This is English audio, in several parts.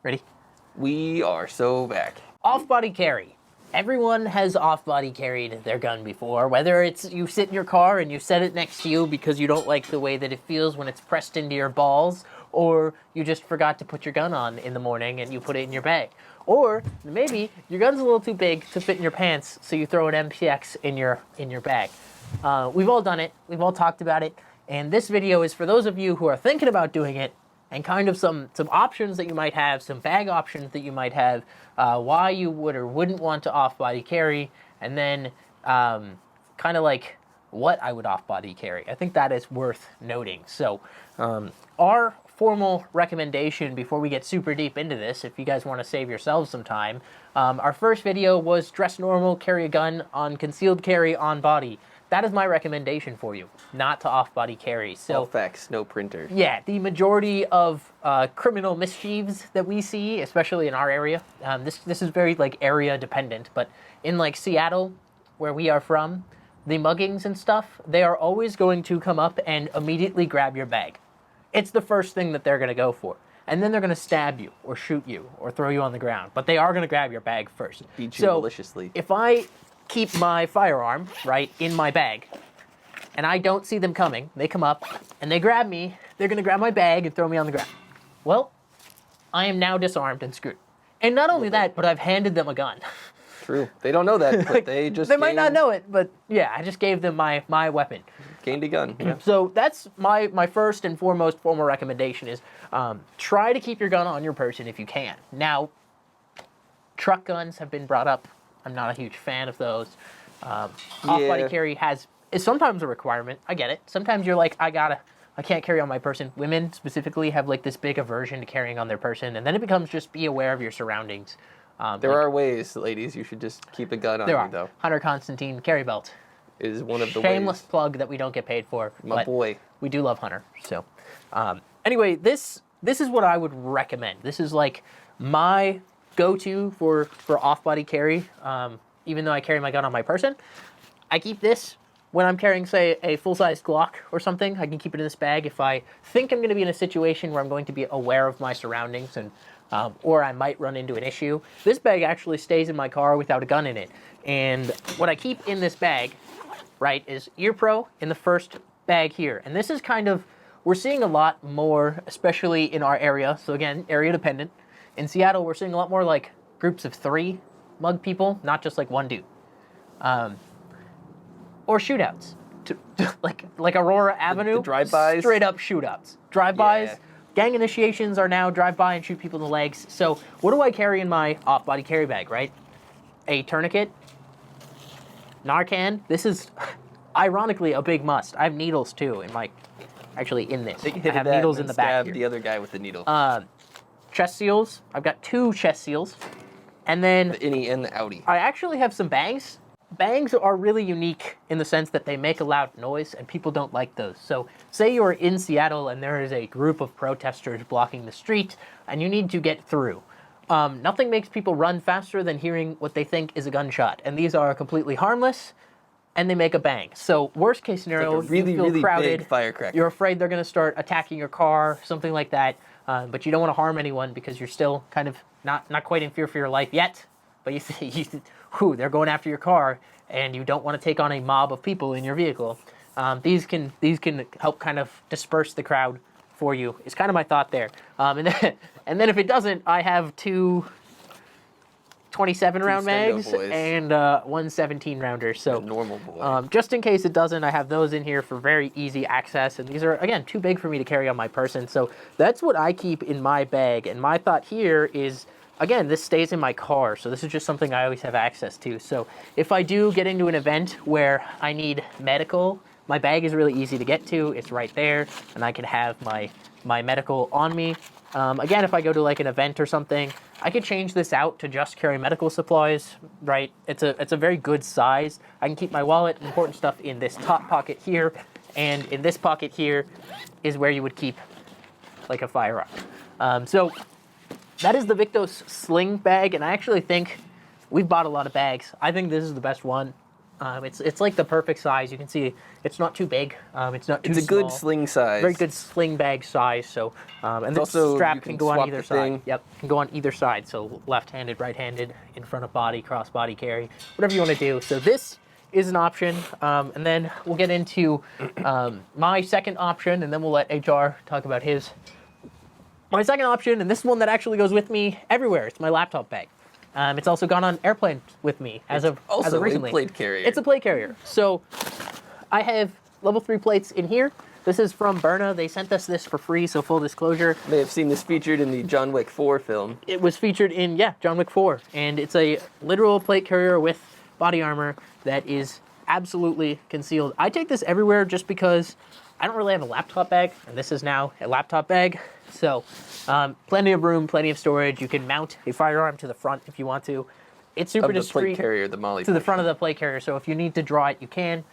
Ready? We are so back. Off-body carry. Everyone has off-body carried their gun before, whether it's you sit in your car and you set it next to you because you don't like the way that it feels when it's pressed into your balls, or you just forgot to put your gun on in the morning and you put it in your bag. Or maybe your gun's a little too big to fit in your pants, so you throw an MPX in your bag. We've all done it. We've all talked about it. And this video is for those of you who are thinking about doing it, and kind of some options that you might have, some bag options that you might have, why you would or wouldn't want to off-body carry, and then kind of like what I would off-body carry. I think that is worth noting. So our formal recommendation before we get super deep into this, if you guys want to save yourselves some time, our first video was dress normal, carry a gun on concealed carry on body. That is my recommendation for you, not to off-body carry. So, all facts, no printer. Yeah, the majority of criminal mischiefs that we see, especially in our area, this is very like area dependent, but in like Seattle, where we are from, the muggings and stuff, they are always going to come up and immediately grab your bag. It's the first thing that they're going to go for. And then they're going to stab you or shoot you or throw you on the ground. But they are going to grab your bag first. Beat you maliciously. If I keep my firearm, right, in my bag, and I don't see them coming, they come up and they grab me, they're going to grab my bag and throw me on the ground. Well, I am now disarmed and screwed. And not only that, but I've handed them a gun. True. They don't know that, but they just They might not know it, but yeah, I just gave them my weapon. Gained a gun. Yeah. So that's my first and foremost formal recommendation is try to keep your gun on your person if you can. Now, truck guns have been brought up. I'm not a huge fan of those. Off-body carry is sometimes a requirement. I get it. Sometimes you're like, I can't carry on my person. Women specifically have like this big aversion to carrying on their person, and then it becomes just be aware of your surroundings. There are ways, ladies. You should just keep a gun on you, though. Hunter Constantine carry belt is one of the ways. Shameless plug that we don't get paid for. My boy. We do love Hunter. So, anyway, this is what I would recommend. This is like my go-to for off-body carry. Even though I carry my gun on my person, I keep this when I'm carrying, say, a full-size Glock or something. I can keep it in this bag if I think I'm going to be in a situation where I'm going to be aware of my surroundings and or I might run into an issue. This bag actually stays in my car without a gun in it. And what I keep in this bag, right, is ear pro in the first bag here. And this is kind of, we're seeing a lot more, especially in our area. So again, area dependent. In Seattle, we're seeing a lot more like groups of 3 mug people, not just like one dude. Or shootouts. Like Aurora Avenue. The drive-bys. Straight up shootouts. Drive-bys. Yeah. Gang initiations are now drive-by and shoot people in the legs. So what do I carry in my off-body carry bag, right? A tourniquet. Narcan. This is ironically a big must. I have needles too in my, actually in this. I have needles in the back here. The other guy with the needle. Chest seals. I've got 2 chest seals. And then the innie and the outie. I actually have some bangs. Bangs are really unique in the sense that they make a loud noise and people don't like those. So say you're in Seattle and there is a group of protesters blocking the street and you need to get through. Nothing makes people run faster than hearing what they think is a gunshot. And these are completely harmless and they make a bang. So worst case scenario, like you feel really crowded, big firecracker. You're afraid they're going to start attacking your car, something like that. But you don't want to harm anyone because you're still kind of not quite in fear for your life yet. But you see, they're going after your car, and you don't want to take on a mob of people in your vehicle. These can help kind of disperse the crowd for you. Is kind of my thought there. And then if it doesn't, I have 2 27-round mags boys. And 1 17-rounder. So normal boy. just in case it doesn't, I have those in here for very easy access. And these are, again, too big for me to carry on my person. So that's what I keep in my bag. And my thought here is, again, this stays in my car. So this is just something I always have access to. So if I do get into an event where I need medical, my bag is really easy to get to. It's right there. And I can have my medical on me. Again, if I go to like an event or something, I could change this out to just carry medical supplies, right? It's a very good size. I can keep my wallet and important stuff in this top pocket here, and in this pocket here is where you would keep like a firearm. So that is the Victos sling bag, and I actually think we've bought a lot of bags. I think this is the best one. It's like the perfect size. You can see it's not too big. It's not too It's a small. good sling size. Very good sling bag size. So, and the also, strap you can can go on swap either the side. thing. Yep, can go on either side. So left-handed, right-handed, in front of body, cross body carry, whatever you want to do. So this is an option, and then we'll get into my second option, and then we'll let HR talk about his. My second option, and this is one that actually goes with me everywhere. It's my laptop bag. It's also gone on airplanes with me as of recently. A plate carrier. It's a plate carrier. So I have level 3 plates in here. This is from Berna. They sent us this for free, so full disclosure. May have seen this featured in the John Wick 4 film. It was featured in, John Wick 4. And it's a literal plate carrier with body armor that is absolutely concealed. I take this everywhere just because I don't really have a laptop bag, and this is now a laptop bag. So plenty of room, plenty of storage. You can mount a firearm to the front if you want to. It's super Of the discreet. plate carrier, the Molly. To the front of the plate carrier, so if you need to draw it, you can.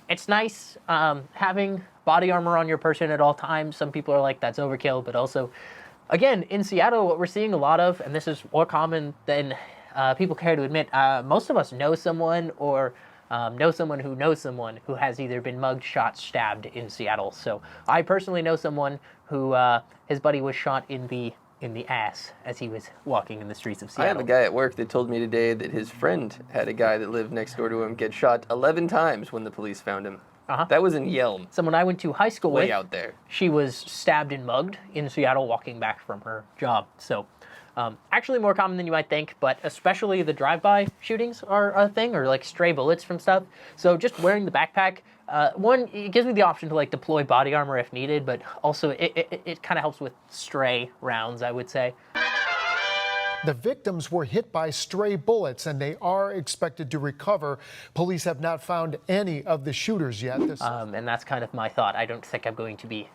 It's nice having body armor on your person at all times. Some people are like, that's overkill, but also, again, in Seattle, what we're seeing a lot of, and this is more common than people care to admit, most of us know someone or know someone who has either been mugged, shot, stabbed in Seattle. So I personally know someone who his buddy was shot in the ass as he was walking in the streets of Seattle. I have a guy at work that told me today that his friend had a guy that lived next door to him get shot 11 times when the police found him. That was in Yelm. Someone I went to high school with. Way out there. She was stabbed and mugged in Seattle walking back from her job. So actually more common than you might think, but especially the drive-by shootings are a thing, or like stray bullets from stuff. So just wearing the backpack, one, it gives me the option to like deploy body armor if needed, but also it kind of helps with stray rounds, I would say. The victims were hit by stray bullets, and they are expected to recover. Police have not found any of the shooters yet. And that's kind of my thought. I don't think I'm going to be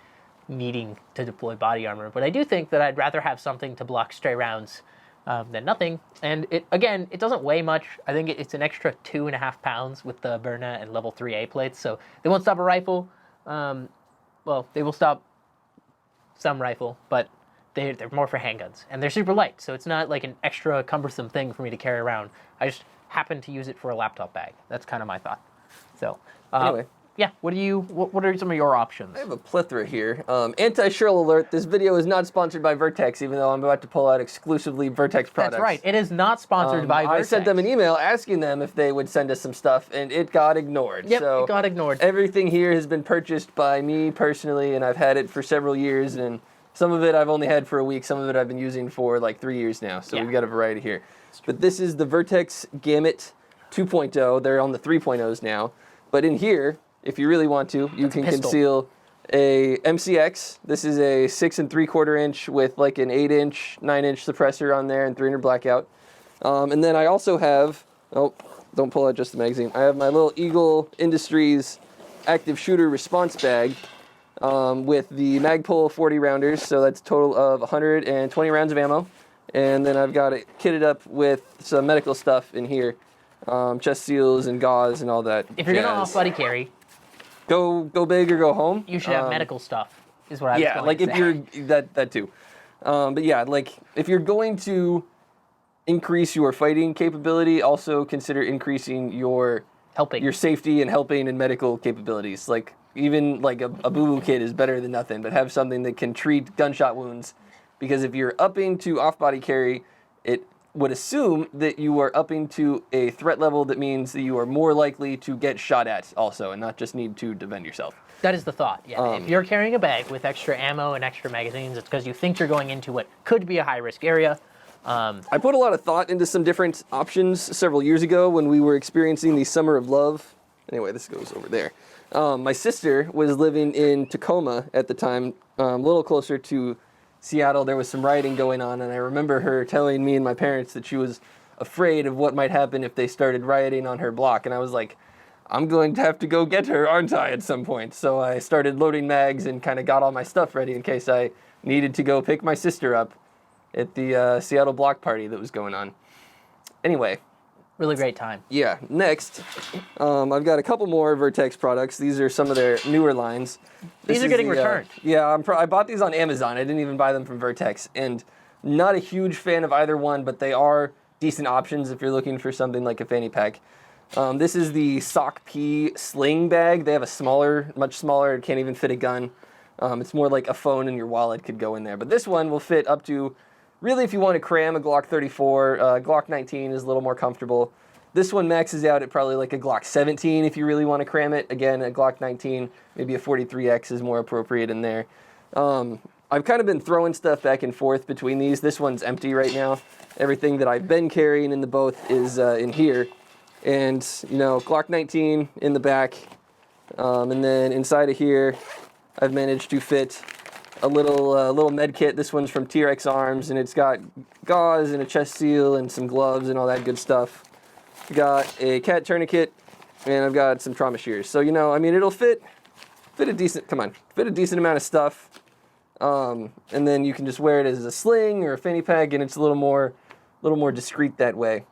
needing to deploy body armor, but I do think that I'd rather have something to block stray rounds than nothing. And it doesn't weigh much. I think it's an extra 2.5 pounds with the Berna and level 3A plates, so they won't stop a rifle. Well, they will stop some rifle, but they're more for handguns, and they're super light, so it's not like an extra cumbersome thing for me to carry around. I just happen to use it for a laptop bag. That's kind of my thought. So Anyway. yeah, what are some of your options? I have a plethora here. Anti-shrill alert, this video is not sponsored by Vertex, even though I'm about to pull out exclusively Vertex products. That's right, it is not sponsored by Vertex. I sent them an email asking them if they would send us some stuff, and it got ignored. Yep, so it got ignored. Everything here has been purchased by me personally, and I've had it for several years, and some of it I've only had for a week, some of it I've been using for like 3 years now, so we've got a variety here. But this is the Vertex Gamut 2.0. They're on the 3.0s now. But in here, if you really want to, you can conceal a MCX. This is a 6 3/4 inch with like an 8-inch, 9-inch suppressor on there and 300 blackout. And then I also have, don't pull out just the magazine. I have my little Eagle Industries active shooter response bag with the Magpul 40 rounders. So that's a total of 120 rounds of ammo. And then I've got it kitted up with some medical stuff in here. Chest seals and gauze and all that. If you're going to off-body carry, go big or go home. you should have medical stuff, is what I was going to say. Yeah, like if you're, that too. But yeah, like if you're going to increase your fighting capability, also consider increasing your safety and helping and medical capabilities. Like even like a boo-boo kit is better than nothing, but have something that can treat gunshot wounds. Because if you're upping to off-body carry, it would assume that you are upping to a threat level that means that you are more likely to get shot at also and not just need to defend yourself. That is the thought, yeah. If you're carrying a bag with extra ammo and extra magazines, it's because you think you're going into what could be a high-risk area. I put a lot of thought into some different options several years ago when we were experiencing the Summer of Love. Anyway, this goes over there. My sister was living in Tacoma at the time, a little closer to Seattle. There was some rioting going on, and I remember her telling me and my parents that she was afraid of what might happen if they started rioting on her block. And I was like, I'm going to have to go get her, aren't I, at some point? So I started loading mags and kind of got all my stuff ready in case I needed to go pick my sister up at the Seattle block party that was going on. Anyway. Really great time. Yeah. Next, I've got a couple more Vertex products. These are some of their newer lines. These are getting returned. Yeah, I bought these on Amazon. I didn't even buy them from Vertex. And not a huge fan of either one, but they are decent options if you're looking for something like a fanny pack. This is the Sock P sling bag. They have a smaller, much smaller, it can't even fit a gun. It's more like a phone in your wallet could go in there. But this one will fit up to, really if you want to cram a Glock 34, Glock 19 is a little more comfortable. This one maxes out at probably like a Glock 17 if you really want to cram it. Again, a Glock 19, maybe a 43X is more appropriate in there. I've kind of been throwing stuff back and forth between these. This one's empty right now. Everything that I've been carrying in the both is in here. And, you know, Glock 19 in the back. And then inside of here, I've managed to fit a little med kit. This one's from T-Rex Arms, and it's got gauze and a chest seal and some gloves and all that good stuff. Got a cat tourniquet, and I've got some trauma shears. So, you know, I mean, it'll fit a decent amount of stuff. And then you can just wear it as a sling or a fanny pack, and it's a little more discreet that way.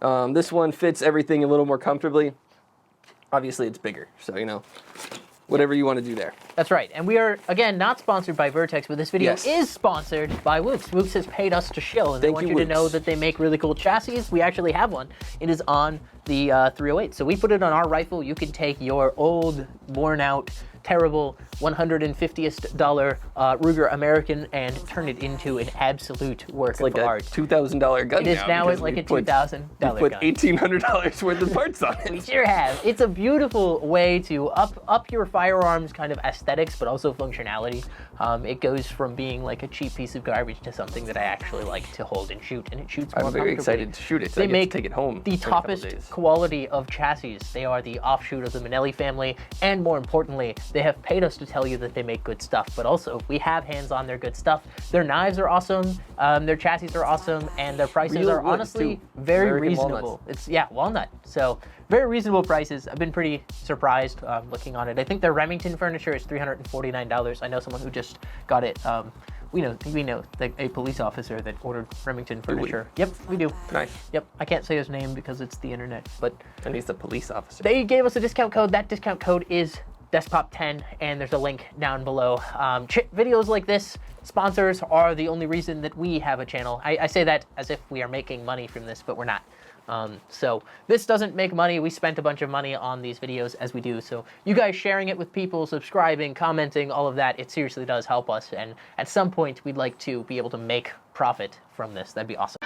This one fits everything a little more comfortably. Obviously, it's bigger, so, you know, whatever you want to do there. That's right. And we are, again, not sponsored by Vertex, but this video Yes. is sponsored by Whoops. Whoops has paid us to shill, and they want you to know that they make really cool chassis. We actually have one. It is on the 308. So we put it on our rifle. You can take your old, worn-out, terrible $150th Ruger American and turn it into an absolute work Like of a art. $2,000 gun. It is now because like we a put- $2,000 we put gun. $1,800 worth of parts on We it. sure have. It's a beautiful way to up your firearms kind of aesthetics, but also functionality. It goes from being like a cheap piece of garbage to something that I actually like to hold and shoot, and it shoots more I'm very comfortably. excited to shoot it. So They I get make to take it home. the in a couple toppest days. quality of chassis. They are the offshoot of the Manelli family, and more importantly, they have paid us to tell you that they make good stuff, but also we have hands on their good stuff. Their knives are awesome, their chassis are awesome, and their prices Real are wood, honestly too. very American reasonable. walnuts. It's, yeah, walnut. So very reasonable prices. I've been pretty surprised looking on it. I think their Remington furniture is $349. I know someone who just got it. We know a police officer that ordered Remington furniture. Yep, we do. Nice. Yep, I can't say his name because it's the internet, but And he's the police officer. they gave us a discount code. That discount code is Despop10, and there's a link down below. Videos like this, sponsors are the only reason that we have a channel. I say that as if we are making money from this, but we're not. So this doesn't make money. We spent a bunch of money on these videos as we do. So you guys sharing it with people, subscribing, commenting, all of that, it seriously does help us. And at some point, we'd like to be able to make profit from this. That'd be awesome.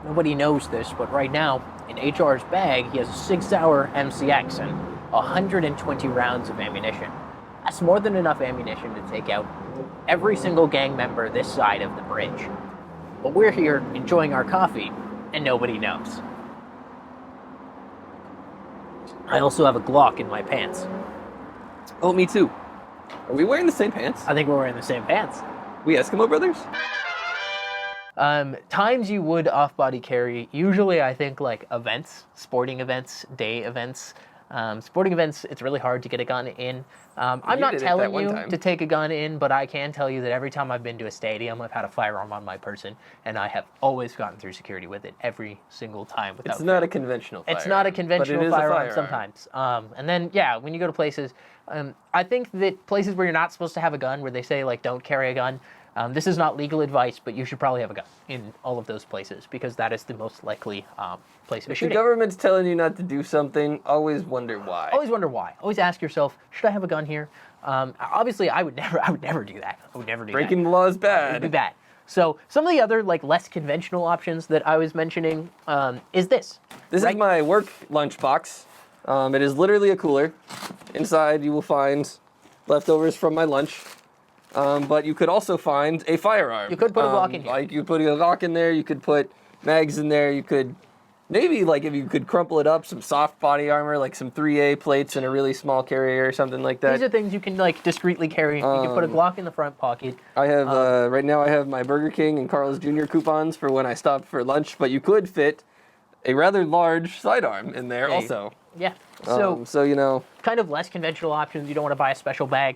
Nobody knows this, but right now, in HR's bag, he has a 6 Sauer MCX and 120 rounds of ammunition. That's more than enough ammunition to take out every single gang member this side of the bridge. But we're here enjoying our coffee, and nobody knows. I also have a Glock in my pants. Oh, me too. Are we wearing the same pants? I think we're wearing the same pants. We Eskimo brothers? Times you would off-body carry, usually I think like events, sporting events, day events. Sporting events, it's really hard to get a gun in. I'm not did it telling that one you time. to take a gun in, but I can tell you that every time I've been to a stadium, I've had a firearm on my person, and I have always gotten through security with it every single time without It's not a conventional firearm. It's not a conventional but it is a firearm sometimes. And then, yeah, when you go to places, I think that places where you're not supposed to have a gun, where they say, like, don't carry a gun, this is not legal advice, but you should probably have a gun in all of those places, because that is the most likely place of If the shooting. government's telling you not to do something, always wonder why. Always wonder why. Always ask yourself, should I have a gun here? Obviously, I would never do that. I would never do that. Breaking the law is It'd bad. be bad. So some of the other like less conventional options that I was mentioning is this. This right? is my work lunch box. It is literally a cooler. Inside you will find leftovers from my lunch. But you could also find a firearm. You could put a Glock in here. Like you could put a Glock in there. You could put mags in there. You could maybe, like, if you could crumple it up, some soft body armor, like some 3A plates and a really small carrier or something like that. These are things you can like discreetly carry. You can put a Glock in the front pocket. I have right now I have my Burger King and Carl's Jr. coupons for when I stop for lunch, but you could fit a rather large sidearm in there also. Yeah. So So you know, kind of less conventional options. You don't want to buy a special bag.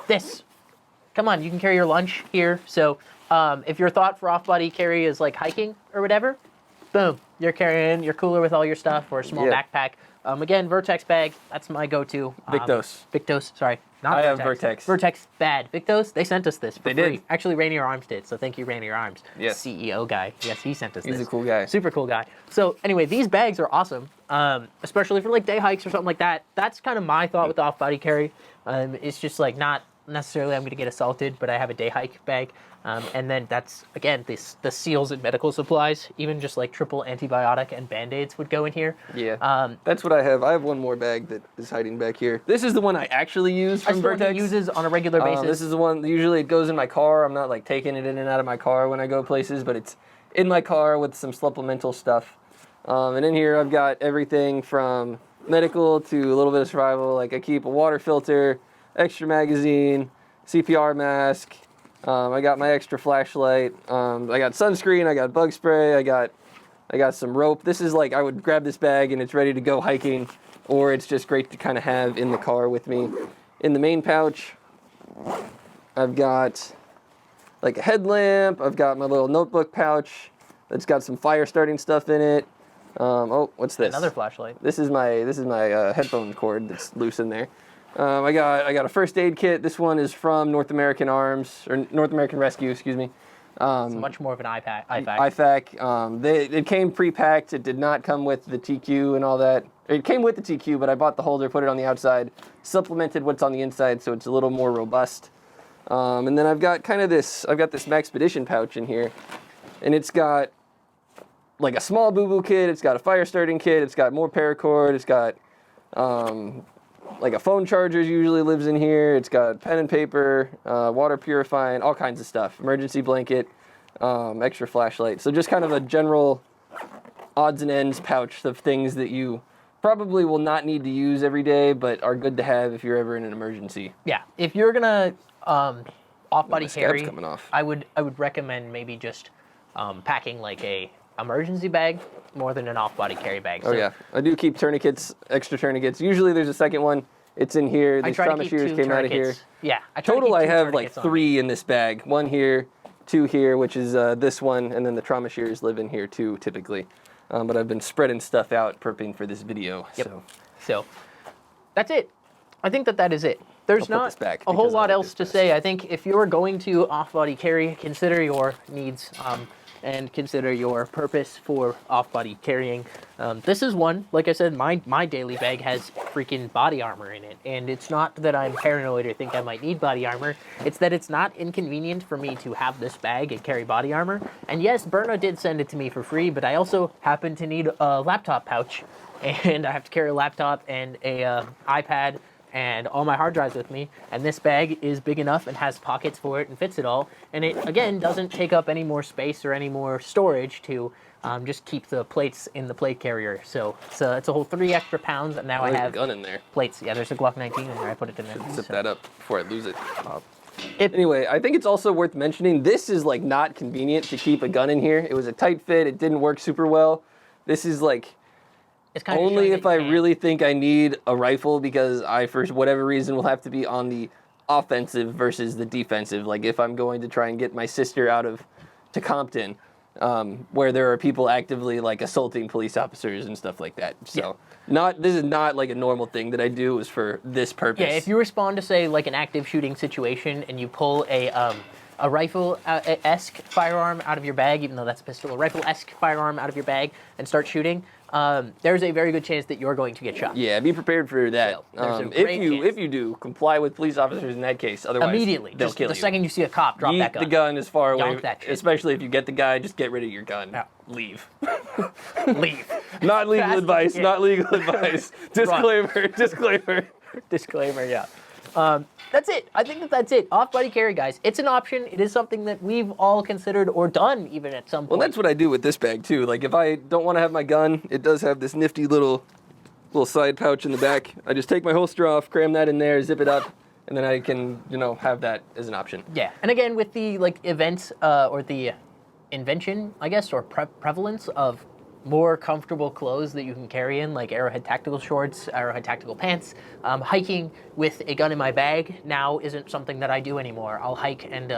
This. Come on, you can carry your lunch here. So if your thought for off-body carry is like hiking or whatever, boom, you're carrying your cooler with all your stuff or a small Yeah. backpack. Again, Vertex bag, that's my go-to. Victos. Victos, sorry. Not I have Vertex. Vertex. Vertex, bad. Victos, they sent us this for They free. did. Actually, Rainier Arms did, so thank you, Rainier Arms. Yes. CEO guy. Yes, he sent us this. He's a cool guy. Super cool guy. So anyway, these bags are awesome. especially for like day hikes or something like that. That's kind of my thought with off-body carry. It's just like not necessarily I'm going to get assaulted, but I have a day hike bag. And then that's, again, the seals and medical supplies, even just like triple antibiotic and Band-Aids would go in here. Yeah, that's what I have. I have one more bag that is hiding back here. This is the one I actually use from Vertex. One he uses on a regular basis. This is the one, usually it goes in my car. I'm not like taking it in and out of my car when I go places, but it's in my car with some supplemental stuff. And in here I've got everything from medical to a little bit of survival. Like I keep a water filter, extra magazine, CPR mask. I got my extra flashlight. I got sunscreen. I got bug spray. I got some rope. This is like I would grab this bag and it's ready to go hiking, or it's just great to kind of have in the car with me. In the main pouch, I've got like a headlamp. I've got my little notebook pouch that's got some fire starting stuff in it. Oh, what's this? Another flashlight. This is my headphone cord that's loose in there. I got a first aid kit. This one is from North American Rescue, excuse me. It's much more of an IFAC. IFAC. It came pre-packed. It did not come with the TQ and all that. It came with the TQ, but I bought the holder, put it on the outside, supplemented what's on the inside, so it's a little more robust. And then I've got this Maxpedition pouch in here, and it's got like a small boo-boo kit. It's got a fire starting kit. It's got more paracord. It's got like a phone charger usually lives in here. It's got pen and paper, water purifying, all kinds of stuff. Emergency blanket, extra flashlight. So just kind of a general odds and ends pouch of things that you probably will not need to use every day, but are good to have if you're ever in an emergency. Yeah, if you're gonna off-body carry, coming off. I would recommend maybe just packing like a emergency bag more than an off-body carry bag. So, yeah, I do keep tourniquets, extra tourniquets. Usually there's a second one. It's in here. These trauma shears came out of here. Yeah. Total, I have like 3 in this bag. 1 here, 2 here, which is this one, and then the trauma shears live in here too, typically. But I've been spreading stuff out, prepping for this video. Yep. So that's it. I think that is it. There's not a whole lot else to say. I think if you're going to off-body carry, consider your needs. And consider your purpose for off-body carrying. This is one, like I said, my daily bag has freaking body armor in it. And it's not that I'm paranoid or think I might need body armor. It's that it's not inconvenient for me to have this bag and carry body armor. And yes, Berna did send it to me for free, but I also happen to need a laptop pouch. And I have to carry a laptop and a iPad and all my hard drives with me, and this bag is big enough and has pockets for it and fits it all, and it again doesn't take up any more space or any more storage to just keep the plates in the plate carrier. So it's a whole 3 extra pounds, and now I have a gun in there. Plates. Yeah, there's a Glock 19 in there. I put it in there. Zip that up before I lose it. Anyway, I think it's also worth mentioning, this is like not convenient to keep a gun in here. It was a tight fit. It didn't work super well. This is like it's kind only if I really think I need a rifle, because I, for whatever reason, will have to be on the offensive versus the defensive. Like if I'm going to try and get my sister out to Compton, where there are people actively like assaulting police officers and stuff like that. So this is not like a normal thing that I do. It was for this purpose. Yeah, if you respond to say like an active shooting situation and you pull a rifle-esque firearm out of your bag, even though that's a pistol, a rifle-esque firearm out of your bag and start shooting, there's a very good chance that you're going to get shot. Yeah, be prepared for that. So, if you do, comply with police officers in that case. Otherwise, immediately, they'll kill you. The second you see a cop, drop that gun. The gun is far away. That shit. Especially if you get the guy, just get rid of your gun. Yeah. Leave. Leave. Not legal advice. Not legal advice. Disclaimer. Disclaimer. Disclaimer. Yeah. That's it. I think that's it. Off-body carry, guys. It's an option. It is something that we've all considered or done even at some point. Well, that's what I do with this bag, too. Like, if I don't want to have my gun, it does have this nifty little side pouch in the back. I just take my holster off, cram that in there, zip it up, and then I can, have that as an option. Yeah. And again, with the, events or the invention, I guess, or prevalence of more comfortable clothes that you can carry in, like Arrowhead tactical shorts, Arrowhead tactical pants. Hiking with a gun in my bag now isn't something that I do anymore. I'll hike and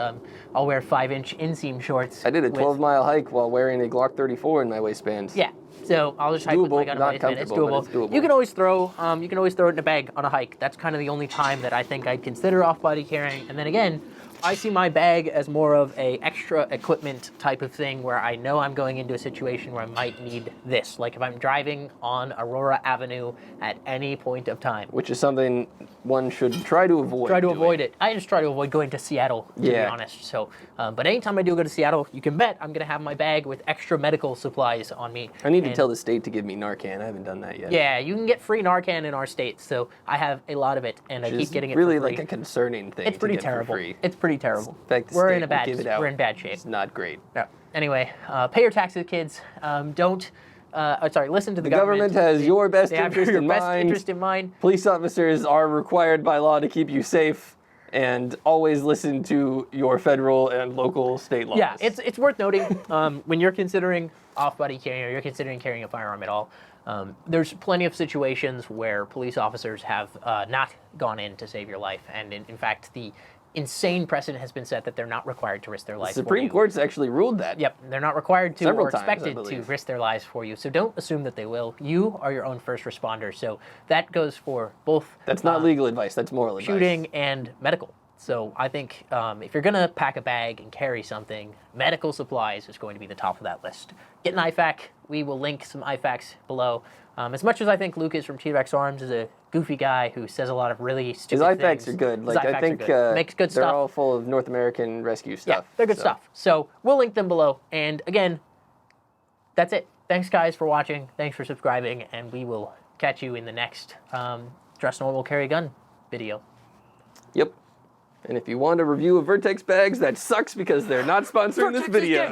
I'll wear 5-inch inseam shorts. I did a 12-mile hike while wearing a Glock 34 in my waistband. Yeah, so I'll just hike with my gun in my waistband. It's doable. You can always throw it in a bag on a hike. That's kind of the only time that I think I'd consider off-body carrying. And then again, I see my bag as more of a extra equipment type of thing where I know I'm going into a situation where I might need this. Like if I'm driving on Aurora Avenue at any point of time. Which is something one should try to avoid. Avoid it. I just try to avoid going to Seattle, to be honest. So, but anytime I do go to Seattle, you can bet I'm going to have my bag with extra medical supplies on me. I need to tell the state to give me Narcan. I haven't done that yet. Yeah, you can get free Narcan in our state, so I have a lot of it, and I keep getting it really for free. like a concerning thing. It's pretty to get terrible. For free. It's pretty terrible. In fact, We're in bad shape. It's not great. No. Anyway, pay your taxes, kids. Listen to the government has your best interest in mind. Interest in mind. Police officers are required by law to keep you safe, and always listen to your federal and local state laws. Yeah, it's worth noting when you're considering off-body carrying or you're considering carrying a firearm at all. There's plenty of situations where police officers have not gone in to save your life, and in fact, the insane precedent has been set that they're not required to risk their life. The Supreme Court's actually ruled that. Yep, they're not required to Several or times, expected to risk their lives for you. So don't assume that they will. You are your own first responder. So that goes for both. That's not legal advice. That's moral advice. Shooting and medical. So I think if you're going to pack a bag and carry something, medical supplies is going to be the top of that list. Get an IFAC. We will link some IFACs below. As much as I think Lucas from T-Rex Arms is a goofy guy who says a lot of really stupid things. things. His IFACs are good. Like, I think makes good they're stuff. all full of North American rescue stuff. Yeah, they're good stuff. So we'll link them below. And again, that's it. Thanks, guys, for watching. Thanks for subscribing. And we will catch you in the next Dress Normal Carry a Gun video. Yep. And if you want a review of Vertex bags, that sucks because they're not sponsoring this video.